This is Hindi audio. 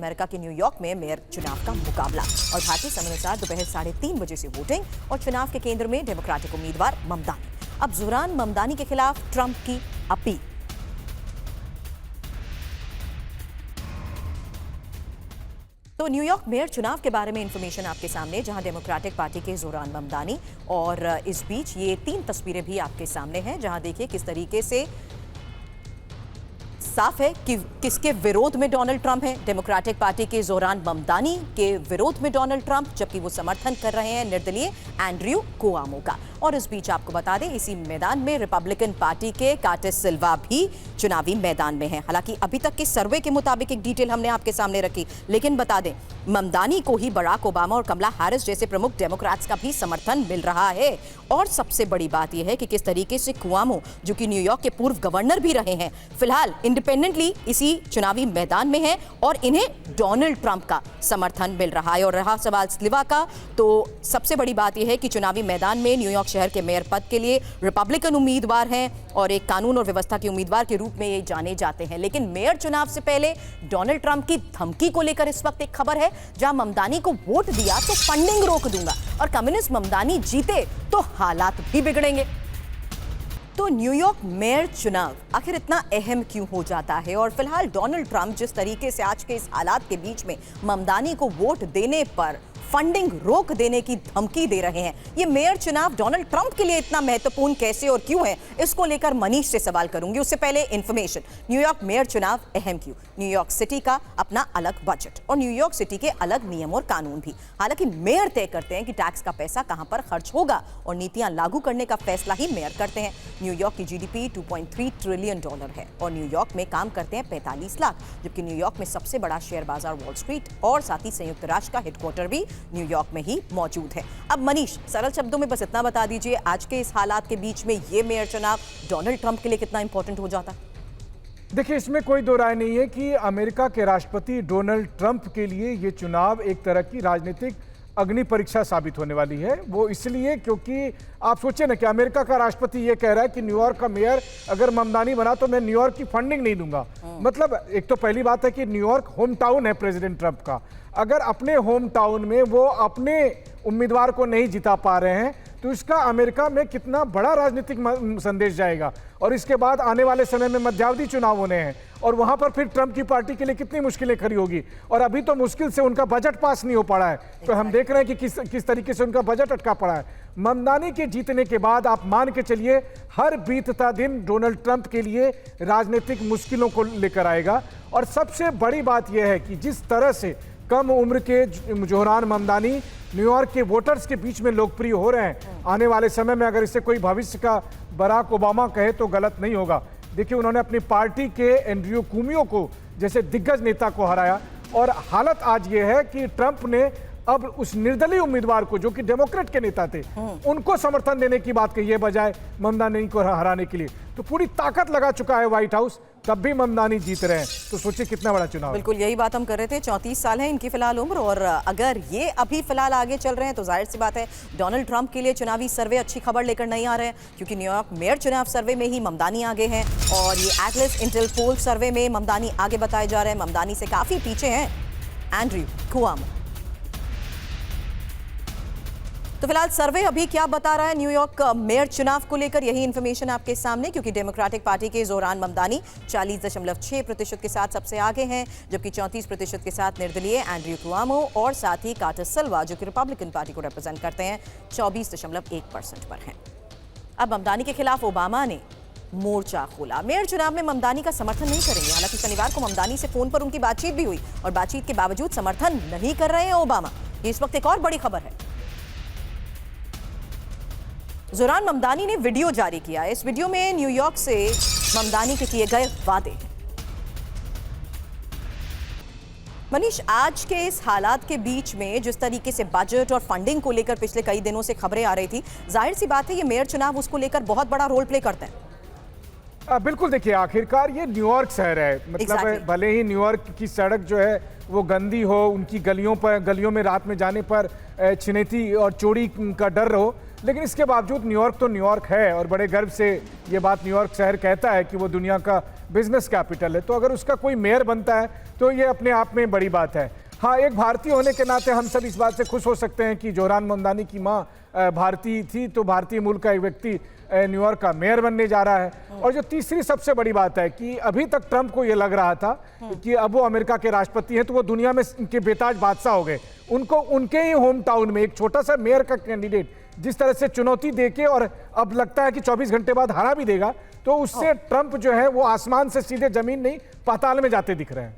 अमेरिका के न्यूयॉर्क में मेयर चुनाव का मुकाबला और भारतीय समयानुसार दोपहर 3:30 बजे से वोटिंग और चुनाव के केंद्र में डेमोक्रेटिक उम्मीदवार ममदानी। अब ज़ोरान ममदानी के खिलाफ ट्रंप की अपील। तो न्यूयॉर्क मेयर चुनाव के बारे में इंफॉर्मेशन आपके सामने, जहां डेमोक्रेटिक पार्टी के ज़ोरान ममदानी और इस बीच ये 3 तस्वीरें भी आपके सामने हैं, जहां देखिए किस तरीके से साफ है कि किसके विरोध में डोनाल्ड ट्रंप है। डेमोक्रेटिक पार्टी के ज़ोरान ममदानी के विरोध में डोनाल्ड ट्रंप, जबकि वो समर्थन कर रहे हैं निर्दलीय एंड्रयू कुआमो का। और इस बीच आपको बता दें, इसी मैदान में रिपब्लिकन पार्टी के कार्टिस सिल्वा भी चुनावी मैदान में हैं। हालांकि अभी तक के सर्वे के मुताबिक एक डिटेल हमने आपके सामने रखी, लेकिन बता दें ममदानी को ही बराक ओबामा और कमला हैरिस जैसे प्रमुख डेमोक्रेट्स का भी समर्थन मिल रहा है। और सबसे बड़ी बात यह है कि किस तरीके से कुआमो, जो कि न्यूयॉर्क के पूर्व गवर्नर भी रहे हैं, फिलहाल इंडिपेंडेंटली इसी चुनावी मैदान में हैं और इन्हें डोनाल्ड ट्रंप का समर्थन मिल रहा है। और रहा सवाल सिल्वा का, तो सबसे बड़ी बात यह है कि चुनावी मैदान में न्यूयॉर्क शहर के मेयर पद के लिए रिपब्लिकन उम्मीदवार हैं और एक कानून और व्यवस्था के उम्मीदवार के रूप में ये जाने जाते हैं। लेकिन मेयर चुनाव से पहले डोनाल्ड ट्रंप की धमकी को लेकर इस वक्त एक खबर है, जहां ममदानी को वोट दिया तो फंडिंग रोक दूंगा और कम्युनिस्ट ममदानी जीते तो हालात भी बिगड़ेंगे। तो न्यूयॉर्क मेयर चुनाव आखिर इतना अहम क्यों हो जाता है? और फिलहाल डोनाल्ड ट्रंप जिस तरीके से आज के इस हालात के बीच में ममदानी को वोट देने पर फंडिंग रोक देने की धमकी दे रहे हैं, ये मेयर चुनाव डोनाल्ड ट्रंप के लिए इतना महत्वपूर्ण कैसे और क्यों है, इसको लेकर मनीष से सवाल करूंगी। उससे पहले इंफॉर्मेशन, न्यूयॉर्क मेयर चुनाव अहम क्यों? न्यूयॉर्क सिटी का अपना अलग बजट और न्यूयॉर्क सिटी के अलग नियम और कानून भी। हालांकि मेयर तय करते हैं कि टैक्स का पैसा कहां पर खर्च होगा और नीतियां लागू करने का फैसला ही मेयर करते हैं। न्यूयॉर्क की जीडीपी $2.3 ट्रिलियन है और न्यूयॉर्क में काम करते हैं 45 लाख, जबकि न्यूयॉर्क में सबसे बड़ा शेयर बाजार वॉल स्ट्रीट और साथ ही संयुक्त राष्ट्र का हेडक्वार्टर भी न्यूयॉर्क में ही मौजूद है। अब मनीष, सरल शब्दों में बस इतना बता दीजिए, आज के इस हालात के बीच में ये मेयर चुनाव डोनाल्ड ट्रंप के लिए कितना इंपॉर्टेंट हो जाता है? देखिए, इसमें कोई दो राय नहीं है कि अमेरिका के राष्ट्रपति डोनाल्ड ट्रंप के लिए ये चुनाव एक तरह की राजनीतिक अग्नि परीक्षा साबित होने वाली है। वो इसलिए क्योंकि आप सोचिए ना कि अमेरिका का राष्ट्रपति ये कह रहा है कि न्यूयॉर्क का मेयर अगर ममदानी बना तो मैं न्यूयॉर्क की फंडिंग नहीं दूंगा। मतलब एक तो पहली बात है कि न्यूयॉर्क होम टाउन है प्रेसिडेंट ट्रंप का। अगर अपने होम टाउन में वो अपने उम्मीदवार को नहीं जिता पा रहे हैं तो इसका अमेरिका में कितना बड़ा राजनीतिक संदेश जाएगा। और इसके बाद आने वाले समय में मध्यावधि चुनाव होने हैं और वहां पर फिर ट्रंप की पार्टी के लिए कितनी मुश्किलें खड़ी होगी। और अभी तो मुश्किल से उनका बजट पास नहीं हो पड़ा है, तो हम देख रहे हैं कि किस तरीके से उनका बजट अटका पड़ा है। ममदानी के जीतने के बाद आप मान के चलिए हर बीतता दिन डोनाल्ड ट्रंप के लिए राजनीतिक मुश्किलों को लेकर आएगा। और सबसे बड़ी बात यह है कि जिस तरह से कम उम्र के ज़ोरान ममदानी न्यूयॉर्क के वोटर्स के बीच में लोकप्रिय हो रहे हैं, आने वाले समय में अगर इसे कोई भविष्य का बराक ओबामा कहे तो गलत नहीं होगा। देखिए, उन्होंने अपनी पार्टी के एंड्रयू कुओमो को जैसे दिग्गज नेता को हराया और हालत आज ये है कि ट्रंप ने अब उस निर्दलीय उम्मीदवार को, जो कि डेमोक्रेट के नेता थे, उनको समर्थन देने की बात कही है बजाय ममदानी को हराने के लिए। तो पूरी ताकत लगा चुका है व्हाइट हाउस, तब भी ममदानी जीत रहे हैं। तो सोचिए कितना बड़ा चुनाव। बिल्कुल यही बात हम कर रहे थे। 34 साल है इनकी फिलहाल उम्र, और अगर ये अभी फिलहाल आगे चल रहे हैं तो जाहिर सी बात है डोनाल्ड ट्रंप के लिए चुनावी सर्वे अच्छी खबर लेकर नहीं आ रहे हैं, क्योंकि न्यूयॉर्क मेयर चुनाव सर्वे में ही ममदानी आगे हैं और ये एटलस इंटेल पोल सर्वे में ममदानी आगे बताए जा रहे हैं। ममदानी से काफी पीछे हैं एंड्रयू कुआमो। तो फिलहाल सर्वे अभी क्या बता रहा है न्यूयॉर्क मेयर चुनाव को लेकर, यही इंफॉर्मेशन आपके सामने, क्योंकि डेमोक्रेटिक पार्टी के ज़ोरान ममदानी 40.6% के साथ सबसे आगे हैं, जबकि 34% के साथ निर्दलीय एंड्रयू कुआमो और साथ ही कार्टिस सिल्वा, जो कि रिपब्लिकन पार्टी को रिप्रेजेंट करते हैं, 24.1% पर हैं। अब ममदानी के खिलाफ ओबामा ने मोर्चा खोला। मेयर चुनाव में ममदानी का समर्थन नहीं करेंगे। हालांकि शनिवार को ममदानी से फोन पर उनकी बातचीत भी हुई और बातचीत के बावजूद समर्थन नहीं कर रहे हैं ओबामा। ये इस वक्त एक और बड़ी खबर है। ज़ोरान ममदानी ने वीडियो जारी किया है। इस वीडियो में न्यूयॉर्क से ममदानी के किए गए वादे हैं। मनीष, आज के इस हालात के बीच में जिस तरीके से बजट और फंडिंग को लेकर पिछले कई दिनों से खबरें आ रही थी, जाहिर सी बात है ये मेयर चुनाव उसको लेकर बहुत बड़ा रोल प्ले करते हैं। बिल्कुल, देखिए आखिरकार ये न्यूयॉर्क शहर है, मतलब Exactly. भले ही न्यूयॉर्क की सड़क जो है वो गंदी हो, उनकी गलियों में रात में जाने पर छिनैती और चोरी का डर हो, लेकिन इसके बावजूद न्यूयॉर्क तो न्यूयॉर्क है और बड़े गर्व से ये बात न्यूयॉर्क शहर कहता है कि वो दुनिया का बिजनेस कैपिटल है। तो अगर उसका कोई मेयर बनता है तो ये अपने आप में बड़ी बात है। हाँ, एक भारतीय होने के नाते हम सब इस बात से खुश हो सकते हैं कि जोहरान ममदानी की माँ भारतीय थी, तो भारतीय मूल का एक व्यक्ति न्यूयॉर्क का मेयर बनने जा रहा है। और जो तीसरी सबसे बड़ी बात है कि अभी तक ट्रंप को ये लग रहा था कि अब वो अमेरिका के राष्ट्रपति हैं तो वो दुनिया में उनके बेताज बादशाह हो गए। उनको उनके ही होम टाउन में एक छोटा सा मेयर का कैंडिडेट जिस तरह से चुनौती देके और अब लगता है कि 24 घंटे बाद हरा भी देगा, तो उससे ट्रंप जो है वो आसमान से सीधे जमीन नहीं पाताल में जाते दिख रहे हैं।